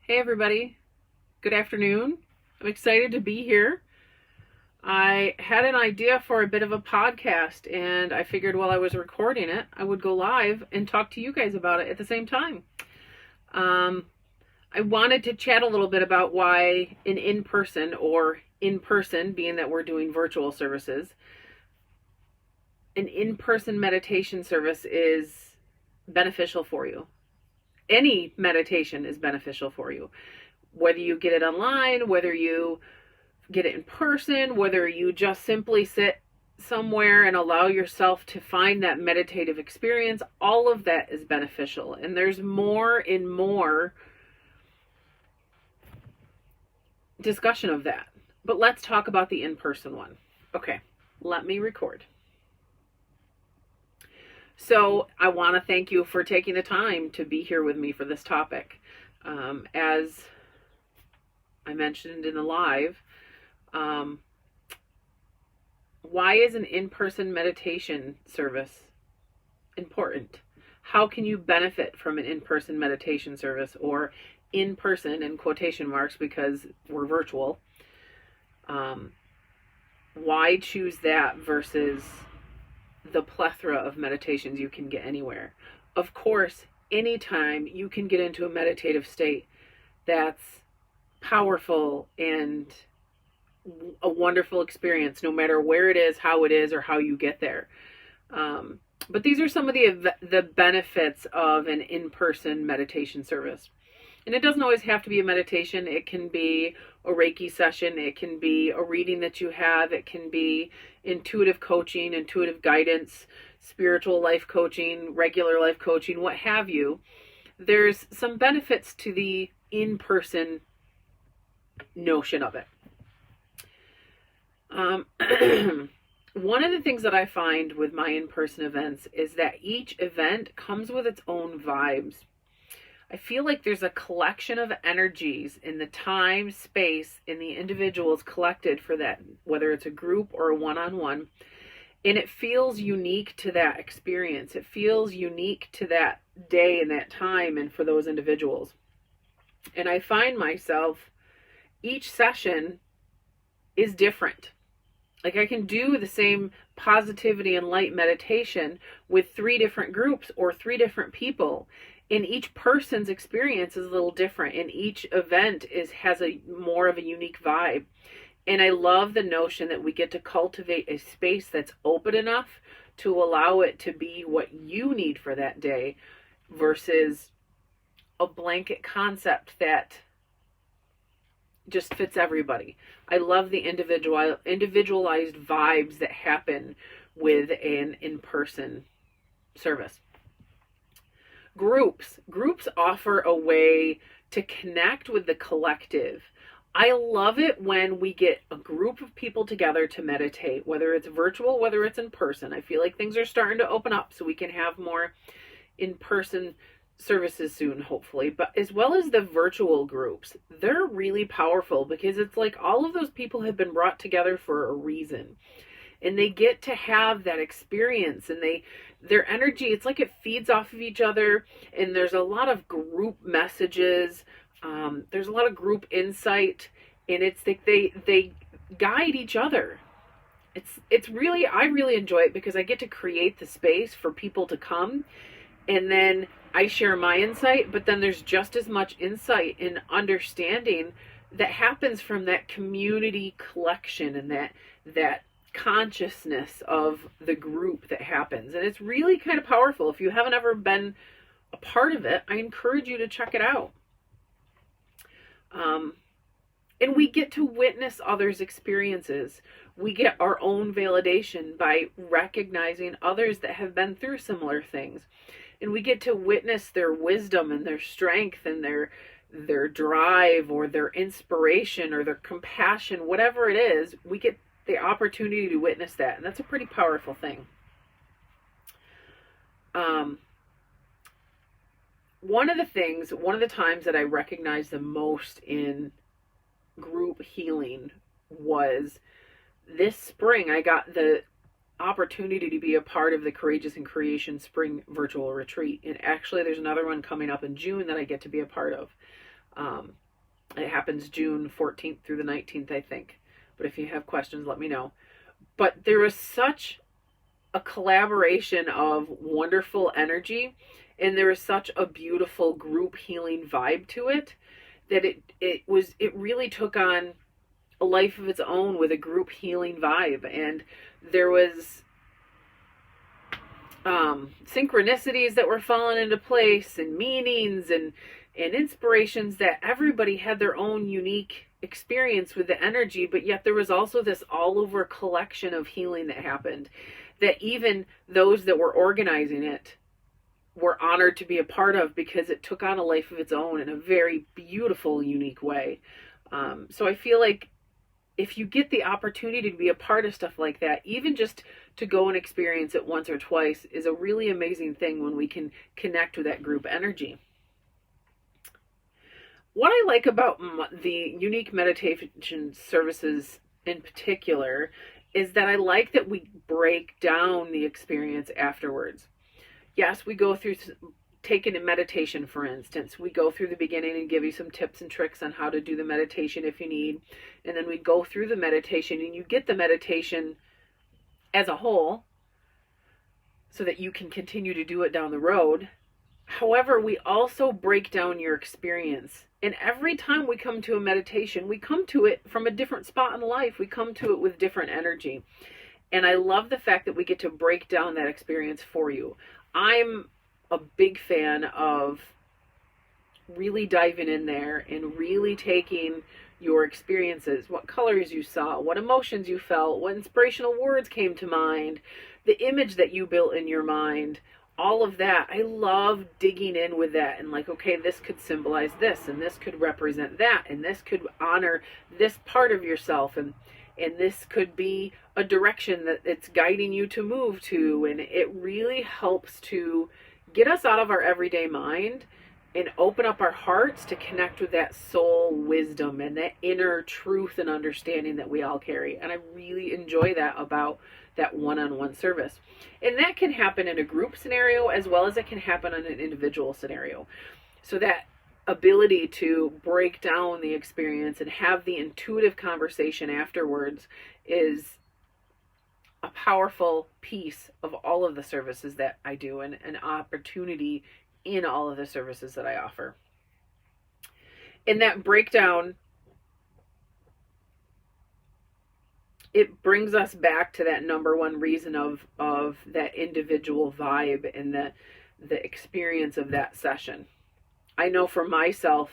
Hey everybody, good afternoon. I'm excited to be here. I had an idea for a bit of a podcast, and I figured while I was recording it, I would go live and talk to you guys about it at the same time. Um, I wanted to chat a little bit about why an in person, being that we're doing virtual services, an in person meditation service is beneficial for you. Any meditation is beneficial for you. Whether you get it online, whether you get it in person, whether you just simply sit somewhere and allow yourself to find that meditative experience, all of that is beneficial. And there's more and more discussion of that. But let's talk about the in person one. Okay, let me record. So I want to thank you for taking the time to be here with me for this topic. As I mentioned in the live, why is an in-person meditation service important? How can you benefit from an in-person meditation service, or in person in quotation marks because we're virtual? Why choose that versus the plethora of meditations you can get anywhere? Of course, anytime you can get into a meditative state that's powerful and a wonderful experience, no matter where it is, how it is, or how you get there. But these are some of the benefits of an in-person meditation service. And it doesn't always have to be a meditation. It can be a Reiki session. It can be a reading that you have. It can be intuitive coaching, intuitive guidance, spiritual life coaching, regular life coaching, what have you. There's some benefits to the in-person notion of it. One of the things that I find with my in-person events is that each event comes with its own vibes. I feel like there's a collection of energies in the time, space, in the individuals collected for that, whether it's a group or a one-on-one, and it feels unique to that experience. It feels unique to that day and that time and for those individuals. And I find myself, each session is different. Like, I can do the same positivity and light meditation with 3 different groups or 3 different people. And each person's experience is a little different. And each event has a more of a unique vibe. And I love the notion that we get to cultivate a space that's open enough to allow it to be what you need for that day versus a blanket concept that just fits everybody. I love the individualized vibes that happen with an in-person service. Groups offer a way to connect with the collective. I love it when we get a group of people together to meditate, whether it's virtual, whether it's in person. I feel like things are starting to open up so we can have more in-person services soon, hopefully. But as well as the virtual groups, they're really powerful because it's like all of those people have been brought together for a reason, and they get to have that experience, and their energy, it's like it feeds off of each other, and there's a lot of group messages, there's a lot of group insight, and it's like they guide each other. It's really, I really enjoy it because I get to create the space for people to come, and then I share my insight, but then there's just as much insight and understanding that happens from that community collection and that consciousness of the group that happens. And it's really kind of powerful. If you haven't ever been a part of it, I encourage you to check it out. And we get to witness others' experiences. We get our own validation by recognizing others that have been through similar things. And we get to witness their wisdom and their strength and their drive or their inspiration or their compassion, whatever it is. We get the opportunity to witness that, and that's a pretty powerful thing. One of the times that I recognized the most in group healing was this spring. I got the opportunity to be a part of the Courageous in Creation Spring Virtual Retreat. And actually, there's another one coming up in June that I get to be a part of. It happens June 14th through the 19th, I think. But if you have questions, let me know. But there was such a collaboration of wonderful energy, and there was such a beautiful group healing vibe to it, that it really took on a life of its own with a group healing vibe. And there was synchronicities that were falling into place, and meanings and inspirations, that everybody had their own unique experience with the energy, but yet there was also this all over collection of healing that happened, that even those that were organizing it were honored to be a part of, because it took on a life of its own in a very beautiful, unique way. So I feel like if you get the opportunity to be a part of stuff like that, even just to go and experience it once or twice is a really amazing thing when we can connect with that group energy. What I like about the unique meditation services in particular is that I like that we break down the experience afterwards. Yes, we go through, taking a meditation, for instance, we go through the beginning and give you some tips and tricks on how to do the meditation if you need. And then we go through the meditation and you get the meditation as a whole so that you can continue to do it down the road. However, we also break down your experience. And every time we come to a meditation, we come to it from a different spot in life. We come to it with different energy. And I love the fact that we get to break down that experience for you. I'm a big fan of really diving in there and really taking your experiences, what colors you saw, what emotions you felt, what inspirational words came to mind, the image that you built in your mind, all of that. I love digging in with that and like, okay, this could symbolize this, and this could represent that, and this could honor this part of yourself, and this could be a direction that it's guiding you to move to. And it really helps to get us out of our everyday mind and open up our hearts to connect with that soul wisdom and that inner truth and understanding that we all carry. And I really enjoy that about that one-on-one service. And that can happen in a group scenario as well as it can happen in an individual scenario. So that ability to break down the experience and have the intuitive conversation afterwards is a powerful piece of all of the services that I do, and an opportunity in all of the services that I offer. In that breakdown, it brings us back to that number one reason of that individual vibe and the experience of that session. I know for myself,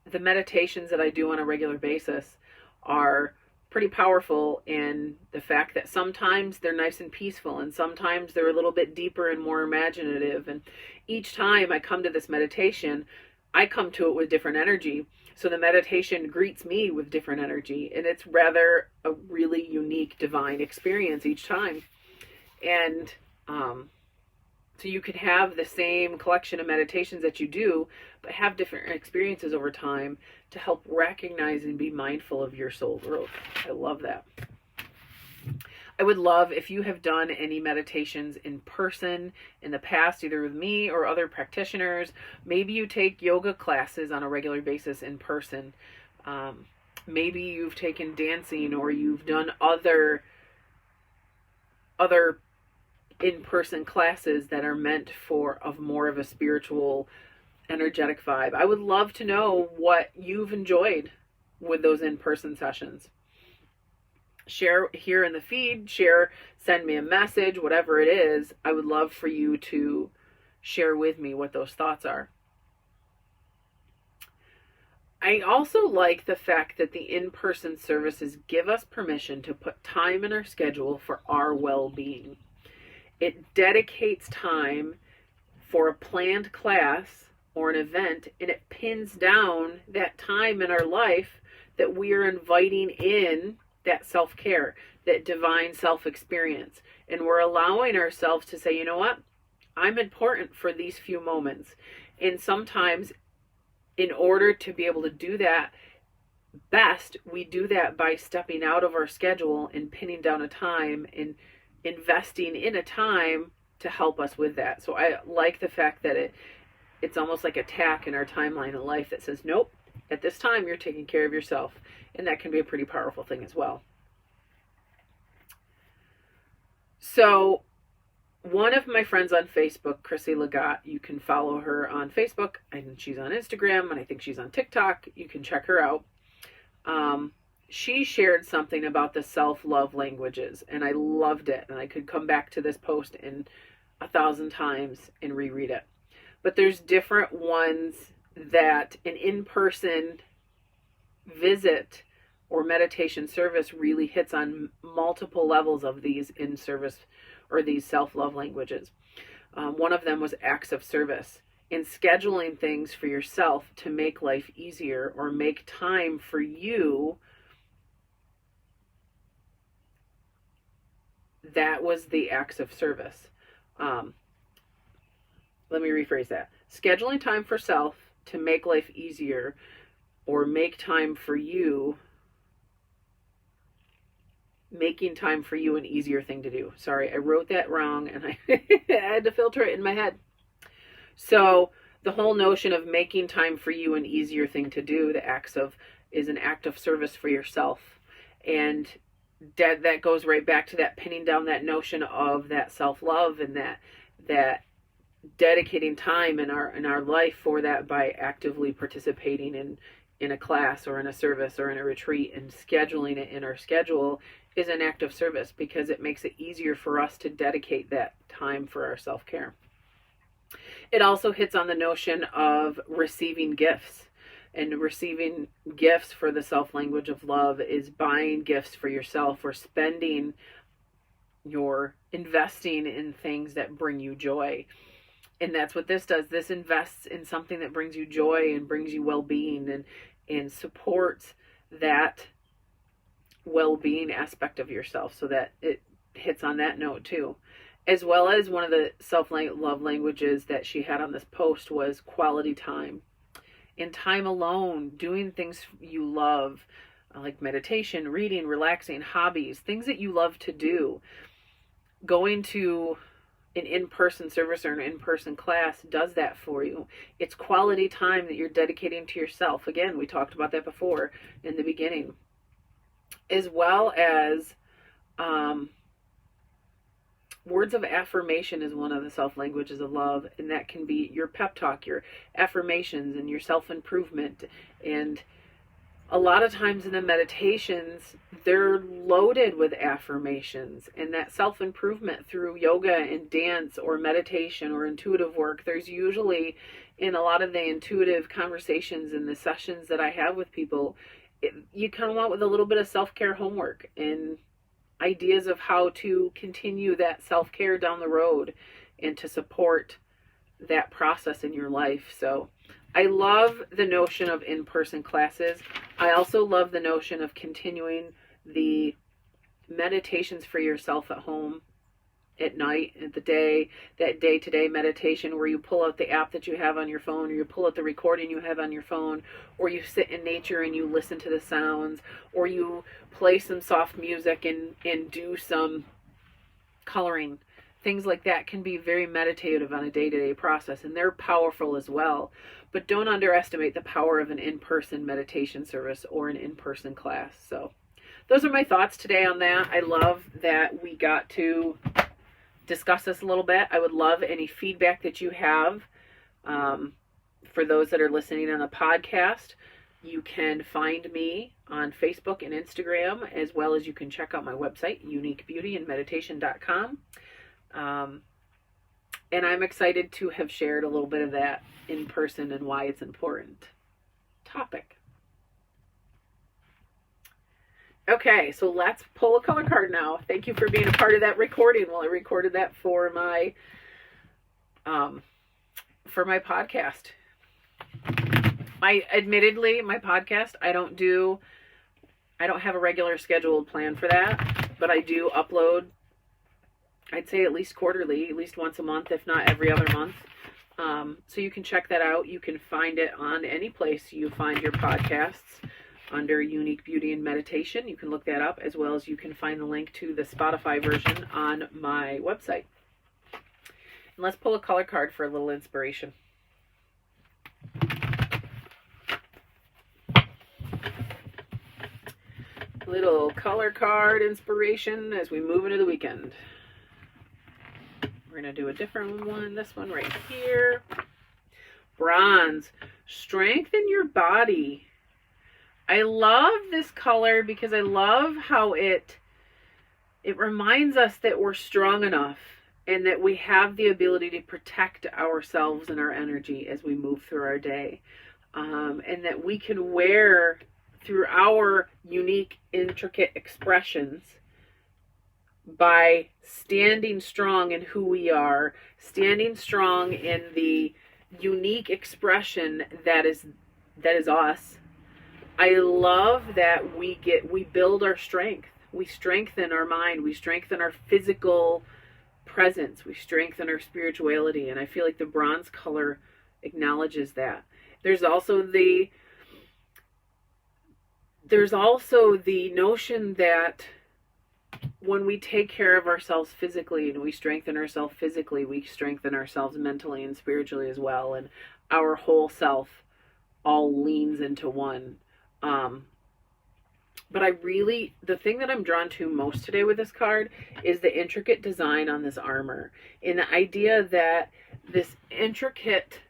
the meditations that I do on a regular basis are pretty powerful in the fact that sometimes they're nice and peaceful, and sometimes they're a little bit deeper and more imaginative. And each time I come to this meditation, I come to it with different energy. So the meditation greets me with different energy, and it's rather a really unique divine experience each time. And so you could have the same collection of meditations that you do, but have different experiences over time to help recognize and be mindful of your soul growth. I love that. I would love if you have done any meditations in person in the past, either with me or other practitioners. Maybe you take yoga classes on a regular basis in person. Maybe you've taken dancing, or you've done other in-person classes that are meant for more of a spiritual, energetic vibe. I would love to know what you've enjoyed with those in-person sessions. Share here in the feed, send me a message, whatever it is. I would love for you to share with me what those thoughts are. I also like the fact that the in-person services give us permission to put time in our schedule for our well-being. It dedicates time for a planned class or an event, and it pins down that time in our life that we are inviting in that self-care, that divine self-experience. And we're allowing ourselves to say, you know what? I'm important for these few moments. And sometimes in order to be able to do that best, we do that by stepping out of our schedule and pinning down a time and investing in a time to help us with that. So I like the fact that it's almost like a tack in our timeline of life that says, nope, at this time you're taking care of yourself. And that can be a pretty powerful thing as well. So one of my friends on Facebook, Chrissy Legat, you can follow her on Facebook, and she's on Instagram, and I think she's on TikTok. You can check her out. She shared something about the self-love languages, and I loved it. And I could come back to this post in 1,000 times and reread it. But there's different ones that an in-person visit or meditation service really hits on multiple levels of these in-service or these self-love languages. One of them was acts of service. In scheduling things for yourself to make life easier or make time for you, that was the acts of service. Let me rephrase that. Scheduling time for self to make life easier or make time for you, making time for you an easier thing to do. Sorry, I wrote that wrong and I had to filter it in my head. So the whole notion of making time for you an easier thing to do, the acts of, is an act of service for yourself. And that goes right back to that pinning down that notion of that self-love and that dedicating time in our life for that by actively participating in a class or in a service or in a retreat and scheduling it in our schedule is an act of service because it makes it easier for us to dedicate that time for our self-care. It also hits on the notion of receiving gifts. And receiving gifts for the self-language of love is buying gifts for yourself or spending your investing in things that bring you joy. And that's what this does. This invests in something that brings you joy and brings you well-being and supports that well-being aspect of yourself so that it hits on that note too. As well as one of the self-love languages that she had on this post was quality time. In time alone, doing things you love, like meditation, reading, relaxing, hobbies, things that you love to do. Going to an in-person service or an in-person class does that for you. It's quality time that you're dedicating to yourself. Again, we talked about that before in the beginning. As well as words of affirmation is one of the self-languages of love, and that can be your pep talk, your affirmations, and your self-improvement. And a lot of times in the meditations, they're loaded with affirmations, and that self-improvement through yoga and dance or meditation or intuitive work, there's usually, in a lot of the intuitive conversations and the sessions that I have with people, you come out with a little bit of self-care homework and ideas of how to continue that self-care down the road and to support that process in your life. So I love the notion of in-person classes. I also love the notion of continuing the meditations for yourself at home at night, at the day, that day-to-day meditation where you pull out the app that you have on your phone, or you pull out the recording you have on your phone, or you sit in nature and you listen to the sounds, or you play some soft music and do some coloring. Things like that can be very meditative on a day-to-day process, and they're powerful as well. But don't underestimate the power of an in-person meditation service or an in-person class. So those are my thoughts today on that. I love that we got to discuss this a little bit. I would love any feedback that you have. For those that are listening on the podcast, you can find me on Facebook and Instagram, as well as you can check out my website, uniquebeautyandmeditation.com. And I'm excited to have shared a little bit of that in person and why it's an important topic. Okay, so let's pull a color card now. Thank you for being a part of that recording while I recorded that for my podcast. Admittedly, my podcast, I don't have a regular scheduled plan for that, but I do upload, I'd say at least quarterly, at least once a month, if not every other month. So you can check that out. You can find it on any place you find your podcasts under Unique Beauty and Meditation. You can look that up, as well as you can find the link to the Spotify version on my website. And let's pull a color card for a little inspiration. Little color card inspiration as we move into the weekend. We're going to do a different one. This one right here. Bronze. Strengthen your body. I love this color because I love how it reminds us that we're strong enough and that we have the ability to protect ourselves and our energy as we move through our day. And that we can wear through our unique, intricate expressions by standing strong in who we are, standing strong in the unique expression that is us. I love that we build our strength. We strengthen our mind. We strengthen our physical presence. We strengthen our spirituality. And I feel like the bronze color acknowledges that. There's also the notion that when we take care of ourselves physically and we strengthen ourselves physically, we strengthen ourselves mentally and spiritually as well. And our whole self all leans into one. But the thing that I'm drawn to most today with this card is the intricate design on this armor. And the idea that this intricate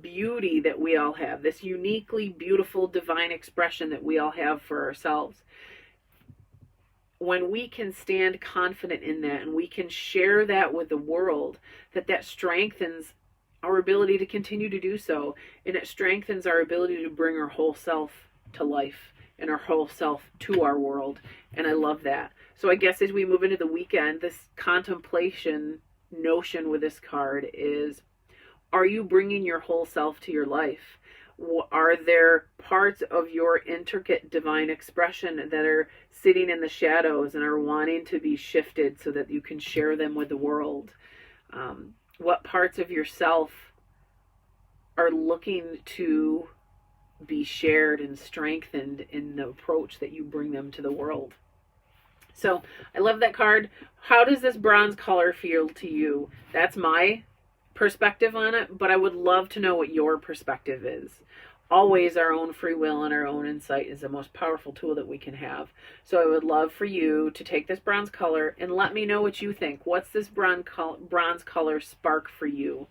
beauty that we all have, this uniquely beautiful divine expression that we all have for ourselves, when we can stand confident in that and we can share that with the world, that strengthens our ability to continue to do so. And it strengthens our ability to bring our whole self to life and our whole self to our world. And I love that. So I guess as we move into the weekend, this contemplation notion with this card is, are you bringing your whole self to your life? Are there parts of your intricate divine expression that are sitting in the shadows and are wanting to be shifted so that you can share them with the world? What parts of yourself are looking to be shared and strengthened in the approach that you bring them to the world? So I love that card. How does this bronze color feel to you? That's my perspective on it, but I would love to know what your perspective is. Always, our own free will and our own insight is the most powerful tool that we can have. So I would love for you to take this bronze color and let me know what you think. What's this bronze color spark for you?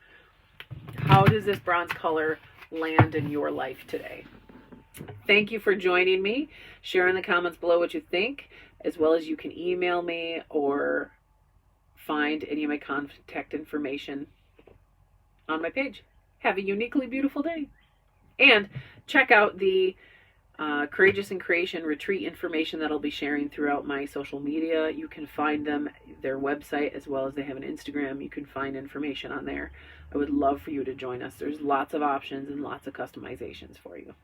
How does this bronze color land in your life today? Thank you for joining me. Share in the comments below what you think, as well as you can email me or find any of my contact information on my page. Have a uniquely beautiful day. And check out the Courageous in Creation retreat information that I'll be sharing throughout my social media. You can find them, their website, as well as they have an Instagram. You can find information on there. I would love for you to join us. There's lots of options and lots of customizations for you.